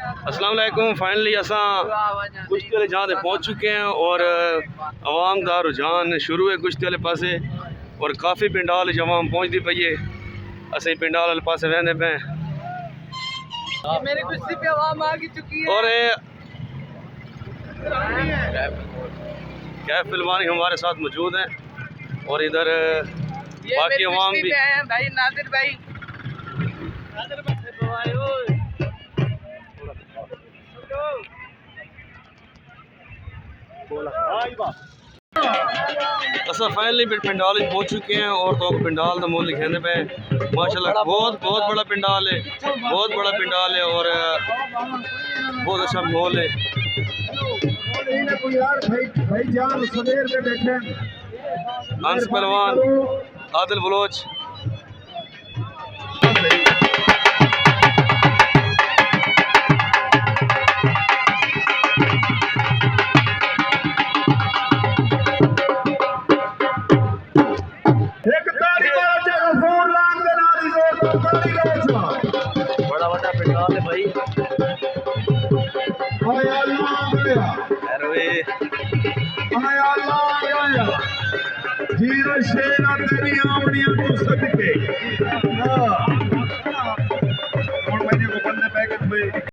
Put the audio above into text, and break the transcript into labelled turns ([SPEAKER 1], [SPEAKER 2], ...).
[SPEAKER 1] अस्सलाम वालेकुम। फाइनली असा कुश्ती वाले जहाँ पहुँच चुके हैं और आवाम का रुझान शुरू है कुश्ती वाले पासे और काफ़ी पिंडाल जवाम पहुँचती पई है। असें पिंडाल वाले पासे रहने पे
[SPEAKER 2] मेरी कुश्ती पे आवाम आ चुकी है
[SPEAKER 1] और कैफ फिल्मानी हमारे साथ मौजूद हैं और इधर बाकी आवाम भी
[SPEAKER 2] है भाई नादिर भाई।
[SPEAKER 1] असा फाइनली पिंडाल पहुँच चुके हैं और तो पिंडाल का मोल लिखाने पे माशाल्लाह बहुत बड़ा पिंडाल है, बहुत बड़ा पिंडाल है और बहुत अच्छा माहौल है। हंस पहलवान आदिल बलोच बड़ा बड़ा पिंडाल है भाई।
[SPEAKER 3] जीरो शेरा तेरी आवड़ियां तू सदके।